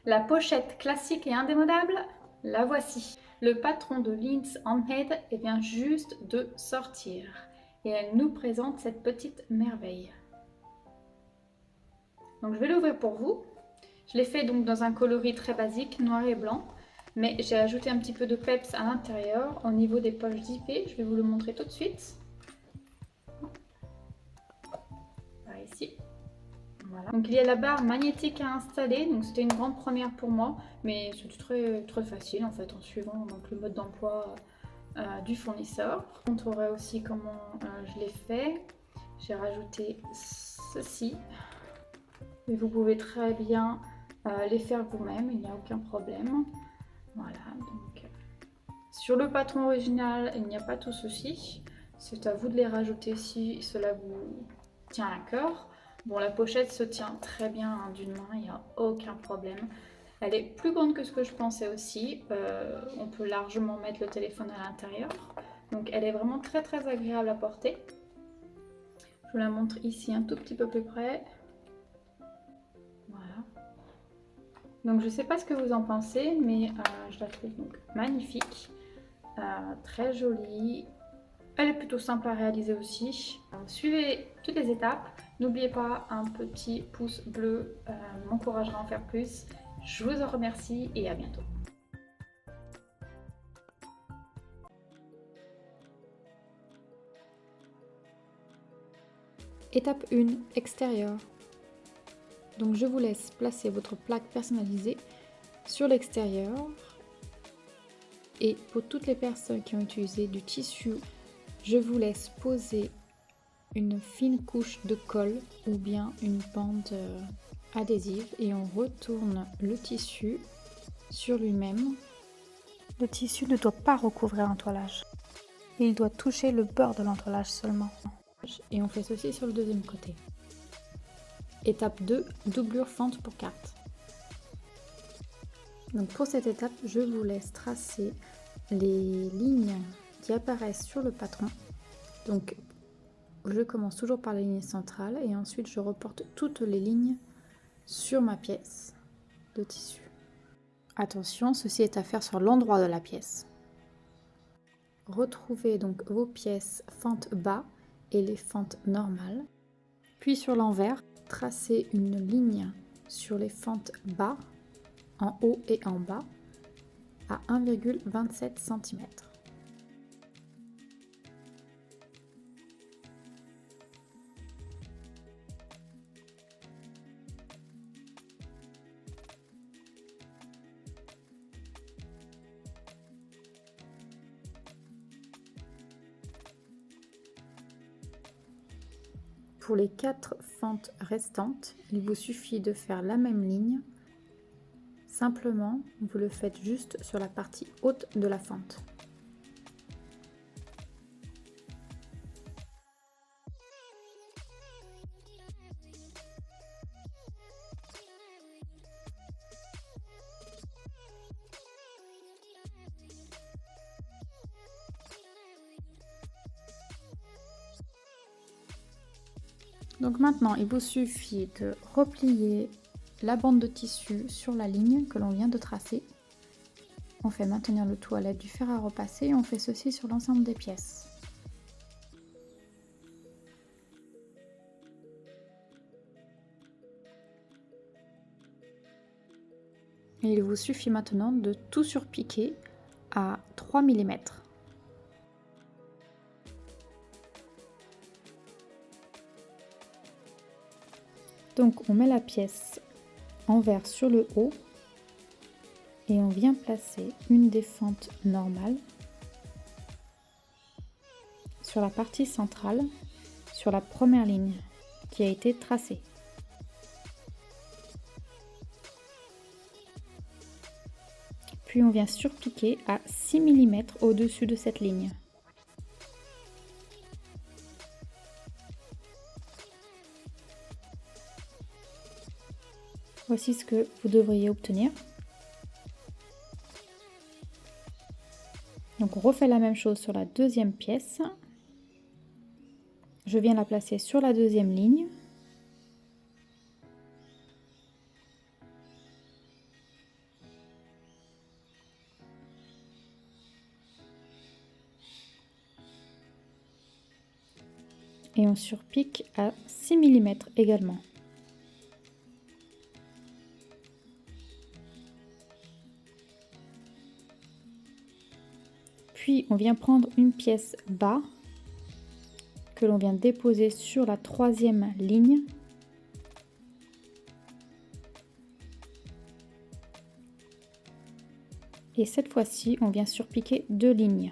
La pochette classique et indémodable, la voici. Le patron de Linds Handmade vient juste de sortir et elle nous présente cette petite merveille. Donc je vais l'ouvrir pour vous. Je l'ai fait donc dans un coloris très basique, noir et blanc, mais j'ai ajouté un petit peu de peps à l'intérieur au niveau des poches zippées. Je vais vous le montrer tout de suite. Par ici. Voilà. Donc il y a la barre magnétique à installer, donc c'était une grande première pour moi, mais c'est très facile en fait en suivant donc, le mode d'emploi du fournisseur. Je vous montrerai aussi comment je l'ai fait. J'ai rajouté ceci, et vous pouvez très bien les faire vous-même, il n'y a aucun problème. Voilà, donc sur le patron original, il n'y a pas tout ceci. C'est à vous de les rajouter si cela vous tient à cœur. Bon, la pochette se tient très bien d'une main, il n'y a aucun problème. Elle est plus grande que ce que je pensais aussi. On peut largement mettre le téléphone à l'intérieur. Donc elle est vraiment très agréable à porter. Je vous la montre ici un tout petit peu plus près. Voilà. Donc je ne sais pas ce que vous en pensez, mais je la trouve donc magnifique. Très jolie. Elle est plutôt simple à réaliser aussi. Suivez toutes les étapes. N'oubliez pas un petit pouce bleu, m'encouragera à en faire plus. Je vous en remercie et à bientôt. Étape 1, extérieur. Donc je vous laisse placer votre plaque personnalisée sur l'extérieur. Et pour toutes les personnes qui ont utilisé du tissu, je vous laisse poser une fine couche de colle ou bien une bande adhésive et on retourne le tissu sur lui-même. Le tissu ne doit pas recouvrir l'entoilage. Il doit toucher le bord de l'entoilage seulement. Et on fait ceci sur le deuxième côté. Étape 2, doublure fente pour carte. Donc pour cette étape, je vous laisse tracer les lignes qui apparaissent sur le patron. Donc je commence toujours par la ligne centrale et ensuite je reporte toutes les lignes sur ma pièce de tissu. Attention, ceci est à faire sur l'endroit de la pièce. Retrouvez donc vos pièces fente bas et les fentes normales. Puis sur l'envers, tracez une ligne sur les fentes bas, en haut et en bas, à 1,27 cm. Pour les 4 fentes restantes, il vous suffit de faire la même ligne. Simplement, vous le faites juste sur la partie haute de la fente. Donc maintenant, il vous suffit de replier la bande de tissu sur la ligne que l'on vient de tracer. On fait maintenir le tout à l'aide du fer à repasser et on fait ceci sur l'ensemble des pièces. Et il vous suffit maintenant de tout surpiquer à 3 mm. Donc on met la pièce envers sur le haut et on vient placer une des fentes normales sur la partie centrale, sur la première ligne qui a été tracée. Puis on vient surpiquer à 6 mm au-dessus de cette ligne. Voici ce que vous devriez obtenir. Donc on refait la même chose sur la deuxième pièce. Je viens la placer sur la deuxième ligne. et on surpique à 6 mm également. Puis on vient prendre une pièce bas que l'on vient déposer sur la 3e ligne. Et cette fois-ci, on vient surpiquer 2 lignes.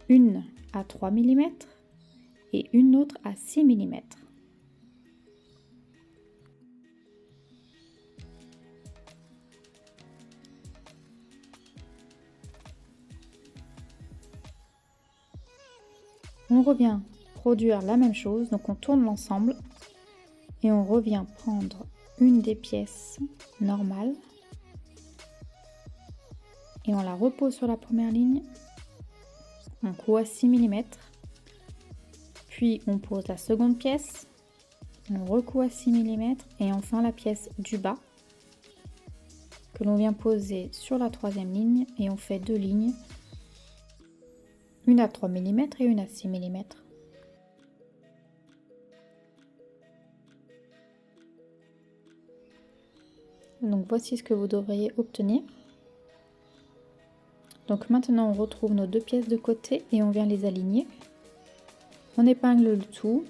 Une à 3 mm et une autre à 6 mm. On revient produire la même chose, donc on tourne l'ensemble et on revient prendre une des pièces normales et on la repose sur la première ligne. On coud à 6 mm, puis on pose la seconde pièce, on recoud à 6 mm et enfin la pièce du bas que l'on vient poser sur la 3e ligne et on fait 2 lignes, une à 3 mm et une à 6 mm. Donc voici ce que vous devriez obtenir. Donc maintenant on retrouve nos 2 pièces de côté et on vient les aligner. On épingle le tout.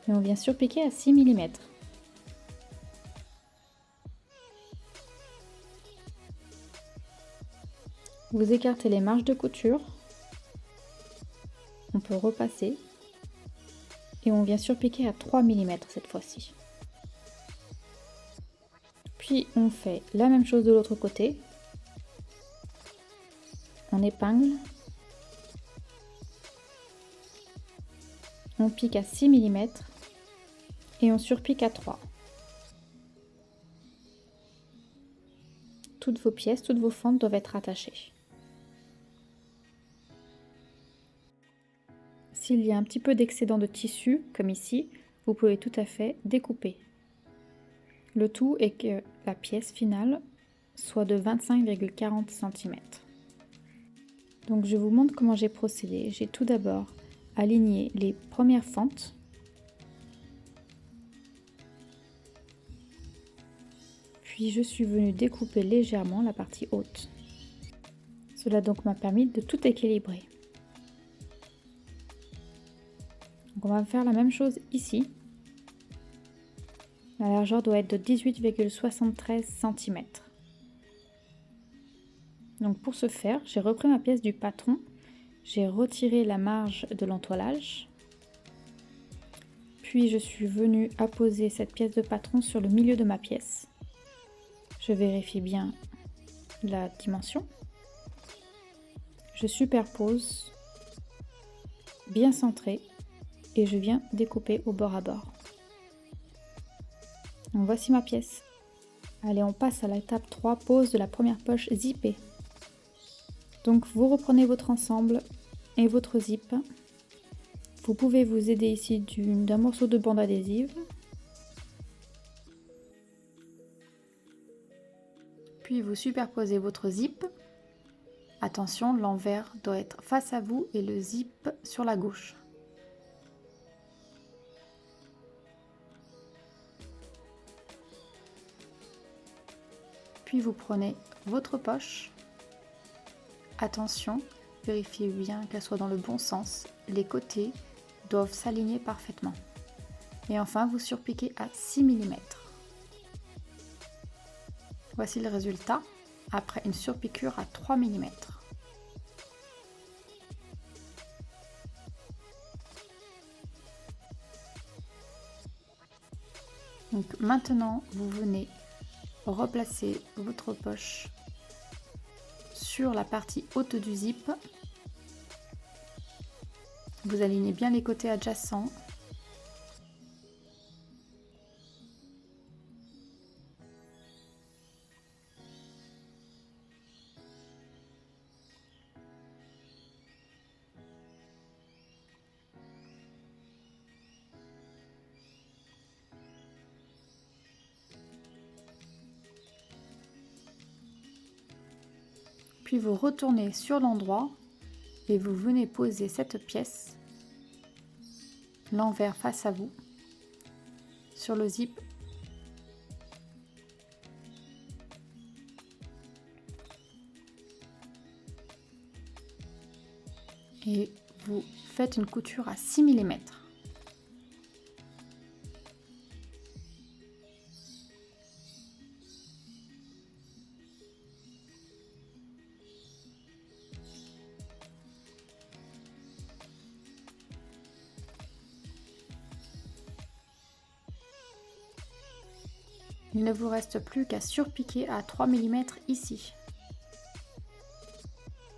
Et on vient surpiquer à 6 mm. Vous écartez les marges de couture. On peut repasser. Et on vient surpiquer à 3 mm cette fois-ci. Puis on fait la même chose de l'autre côté. On épingle. On pique à 6 mm et on surpique à 3. Toutes vos pièces, toutes vos fentes doivent être attachées. S'il y a un petit peu d'excédent de tissu, comme ici, vous pouvez tout à fait découper. Le tout est que la pièce finale soit de 25,40 cm. Donc je vous montre comment j'ai procédé. J'ai tout d'abord aligné les premières fentes. Puis je suis venue découper légèrement la partie haute. Cela donc m'a permis de tout équilibrer. Donc on va faire la même chose ici. La largeur doit être de 18,73 cm. Donc pour ce faire, j'ai repris ma pièce du patron, j'ai retiré la marge de l'entoilage, puis je suis venue apposer cette pièce de patron sur le milieu de ma pièce. Je vérifie bien la dimension. Je superpose, bien centré, et je viens découper au bord à bord. Donc voici ma pièce. Allez, on passe à l'étape 3, pose de la première poche zippée. Donc vous reprenez votre ensemble et votre zip. Vous pouvez vous aider ici d'un morceau de bande adhésive. Puis vous superposez votre zip. Attention, l'envers doit être face à vous et le zip sur la gauche. Puis vous prenez votre poche. Attention, vérifiez bien qu'elle soit dans le bon sens. Les côtés doivent s'aligner parfaitement. Et enfin, vous surpiquez à 6 mm. Voici le résultat après une surpiqûre à 3 mm. Donc maintenant, vous venez replacer votre poche sur la partie haute du zip. Vous alignez bien les côtés adjacents. Puis vous retournez sur l'endroit Et vous venez poser cette pièce, l'envers face à vous, sur le zip. Et vous faites une couture à 6 mm. Il ne vous reste plus qu'à surpiquer à 3 mm ici.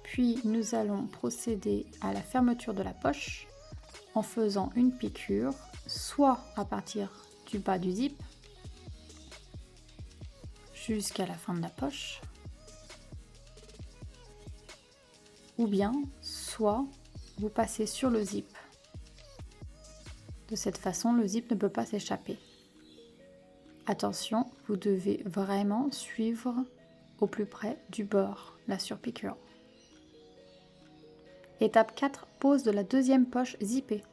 Puis nous allons procéder à la fermeture de la poche en faisant une piqûre, soit à partir du bas du zip jusqu'à la fin de la poche, ou bien soit vous passez sur le zip. De cette façon, le zip ne peut pas s'échapper. Attention, vous devez vraiment suivre au plus près du bord la surpiqûre. Étape 4, pose de la deuxième poche zippée.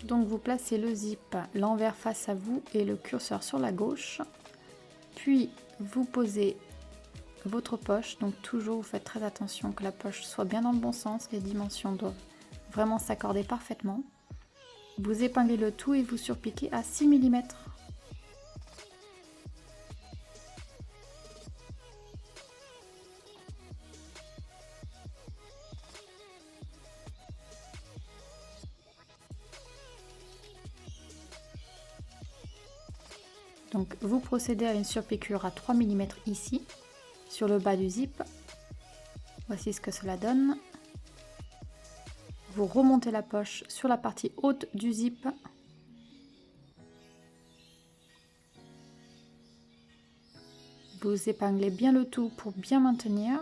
Donc vous placez le zip l'envers face à vous et le curseur sur la gauche. Puis vous posez votre poche. Donc toujours vous faites très attention que la poche soit bien dans le bon sens. Les dimensions doivent vraiment s'accorder parfaitement. Vous épinglez le tout et vous surpiquez à 6 mm. Donc vous procédez à une surpiqûre à 3 mm ici, sur le bas du zip. Voici ce que cela donne. Vous remontez la poche sur la partie haute du zip. Vous épinglez bien le tout pour bien maintenir.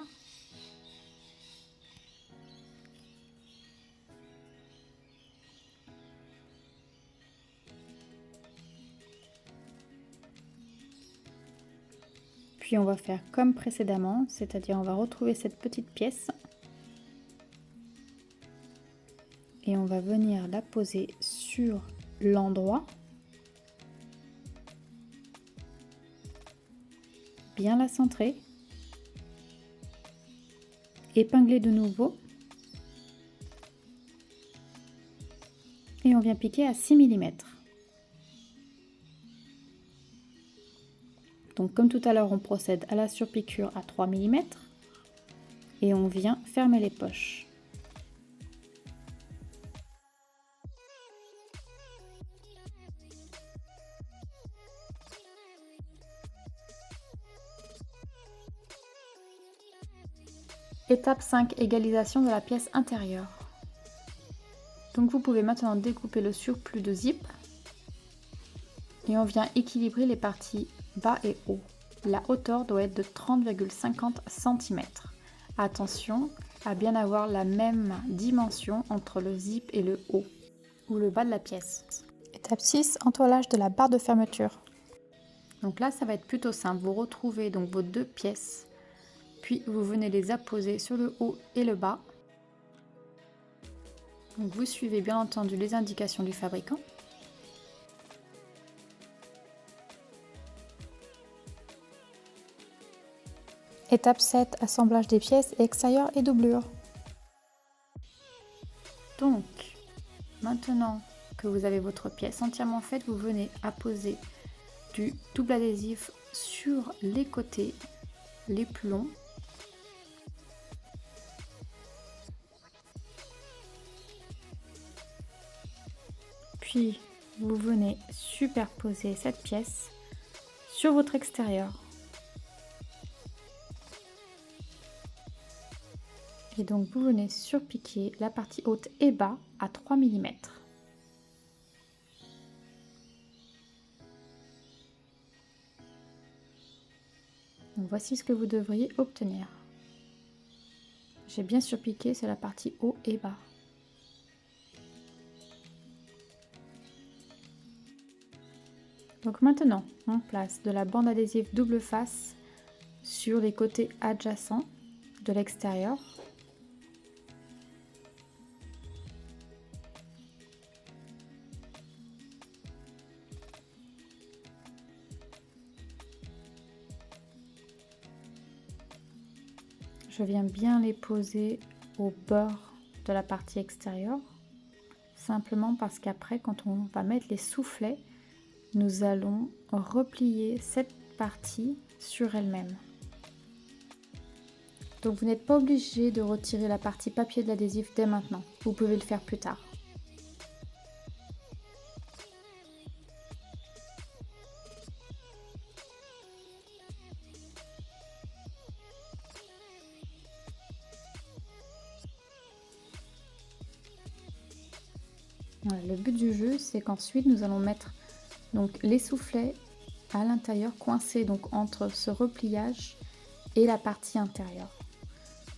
Puis on va faire comme précédemment, c'est-à-dire on va retrouver cette petite pièce et on va venir la poser sur l'endroit, bien la centrer, épingler de nouveau et on vient piquer à 6 mm. Donc comme tout à l'heure, on procède à la surpiqûre à 3 mm et on vient fermer les poches. Étape 5, égalisation de la pièce intérieure. Donc vous pouvez maintenant découper le surplus de zip et on vient équilibrer les parties bas et haut. La hauteur doit être de 30,50 cm. Attention à bien avoir la même dimension entre le zip et le haut ou le bas de la pièce. Étape 6, entoilage de la barre de fermeture. Donc là, ça va être plutôt simple. Vous retrouvez donc vos deux pièces, puis vous venez les apposer sur le haut et le bas. Donc vous suivez bien entendu les indications du fabricant. Étape 7, assemblage des pièces extérieures et doublure. Donc, maintenant que vous avez votre pièce entièrement faite, vous venez apposer du double adhésif sur les côtés les plus longs. Puis, vous venez superposer cette pièce sur votre extérieur. Et donc vous venez surpiquer la partie haute et bas à 3 mm. Donc voici ce que vous devriez obtenir. J'ai bien surpiqué, c'est la partie haut et bas. Donc maintenant, on place de la bande adhésive double face sur les côtés adjacents de l'extérieur. Je viens bien les poser au bord de la partie extérieure, simplement parce qu'après, quand on va mettre les soufflets, nous allons replier cette partie sur elle-même. Donc vous n'êtes pas obligé de retirer la partie papier de l'adhésif dès maintenant, vous pouvez le faire plus tard. Voilà, le but du jeu, c'est qu'ensuite nous allons mettre donc les soufflets à l'intérieur, coincés donc entre ce repliage et la partie intérieure.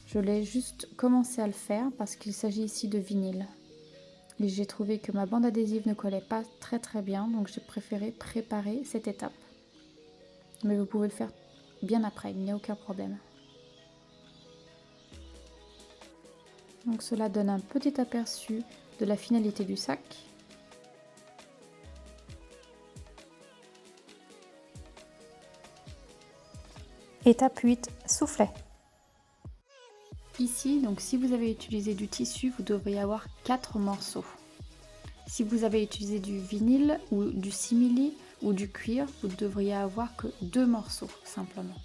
Je l'ai juste commencé à le faire parce qu'il s'agit ici de vinyle. Et j'ai trouvé que ma bande adhésive ne collait pas très bien, donc j'ai préféré préparer cette étape. Mais vous pouvez le faire bien après, il n'y a aucun problème. Donc cela donne un petit aperçu de la finalité du sac. Étape 8, soufflet. Ici, donc si vous avez utilisé du tissu, vous devriez avoir 4 morceaux. Si vous avez utilisé du vinyle ou du simili ou du cuir, vous devriez avoir que 2 morceaux simplement.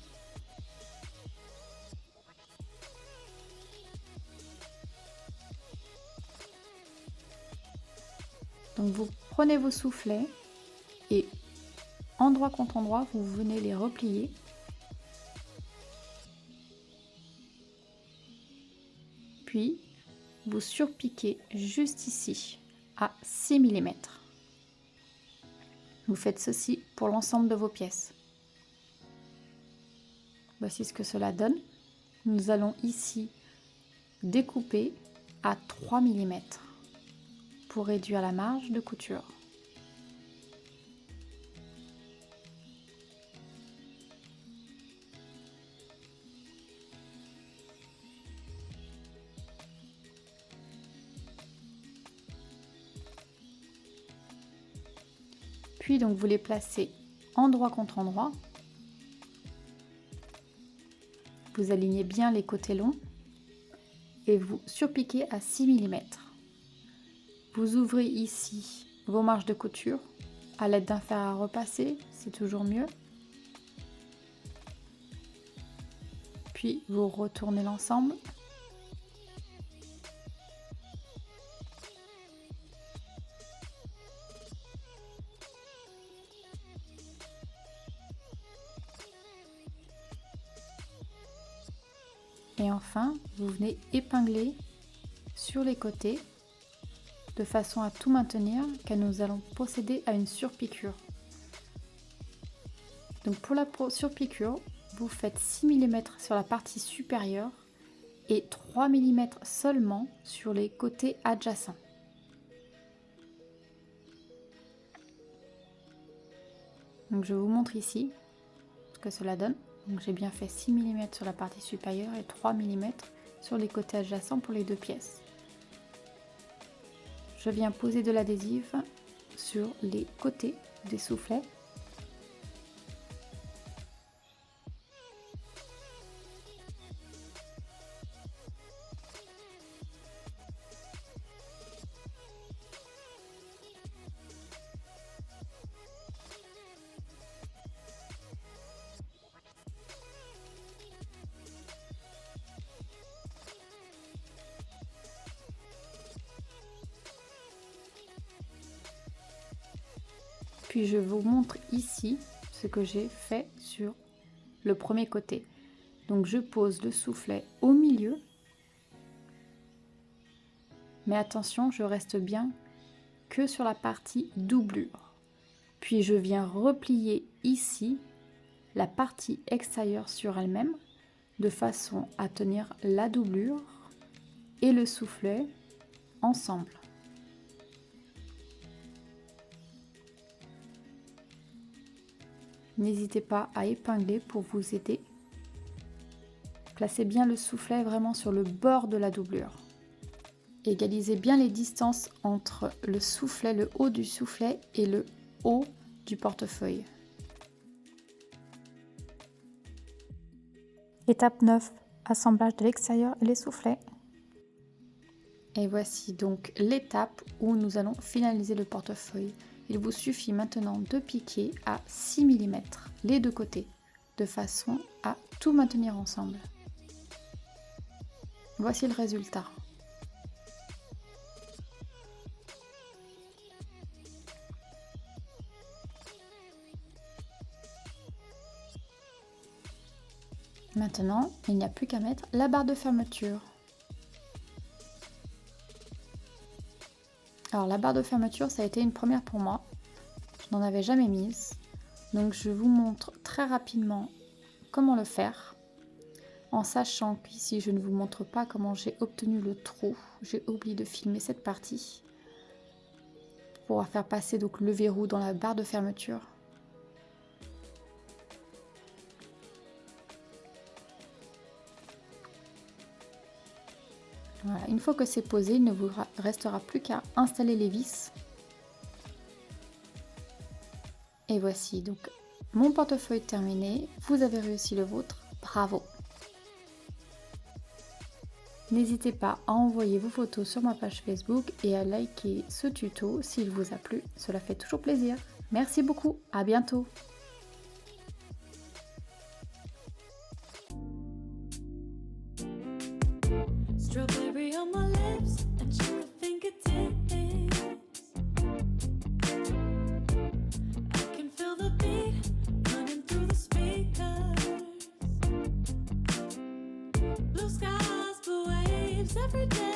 Donc vous prenez vos soufflets et endroit contre endroit, vous venez les replier. Puis vous surpiquez juste ici à 6 mm. Vous faites ceci pour l'ensemble de vos pièces. Voici ce que cela donne. Nous allons ici découper à 3 mm pour réduire la marge de couture. Puis donc vous les placez endroit contre endroit. Vous alignez bien les côtés longs et vous surpiquez à 6 mm. Vous ouvrez ici vos marges de couture à l'aide d'un fer à repasser, c'est toujours mieux. Puis vous retournez l'ensemble. Et enfin, vous venez épingler sur les côtés de façon à tout maintenir, car nous allons procéder à une surpiqûre. Donc pour la surpiqûre, vous faites 6 mm sur la partie supérieure et 3 mm seulement sur les côtés adjacents. Donc je vous montre ici ce que cela donne. Donc j'ai bien fait 6 mm sur la partie supérieure et 3 mm sur les côtés adjacents pour les deux pièces. Je viens poser de l'adhésif sur les côtés des soufflets. Puis je vous montre ici ce que j'ai fait sur le premier côté. Donc je pose le soufflet au milieu. Mais attention, je reste bien que sur la partie doublure. Puis je viens replier ici la partie extérieure sur elle-même de façon à tenir la doublure et le soufflet ensemble. N'hésitez pas à épingler pour vous aider. Placez bien le soufflet vraiment sur le bord de la doublure. Égalisez bien les distances entre le soufflet, le haut du soufflet et le haut du portefeuille. Étape 9. assemblage de l'extérieur et les soufflets. Et voici donc l'étape où nous allons finaliser le portefeuille. Il vous suffit maintenant de piquer à 6 mm les deux côtés, de façon à tout maintenir ensemble. Voici le résultat. Maintenant, il n'y a plus qu'à mettre la barre de fermeture. Alors la barre de fermeture, ça a été une première pour moi. Je n'en avais jamais mise. Donc je vous montre très rapidement comment le faire. En sachant qu'ici, je ne vous montre pas comment j'ai obtenu le trou. J'ai oublié de filmer cette partie. Pour pouvoir faire passer donc le verrou dans la barre de fermeture. Voilà, une fois que c'est posé, il ne vous restera plus qu'à installer les vis. Et voici donc mon portefeuille terminé. Vous avez réussi le vôtre. Bravo! N'hésitez pas à envoyer vos photos sur ma page Facebook et à liker ce tuto s'il vous a plu. Cela fait toujours plaisir. Merci beaucoup. À bientôt. Strawberry on my lips and sugar fingertips. I can feel the beat running through the speakers. Blue skies, blue waves every day.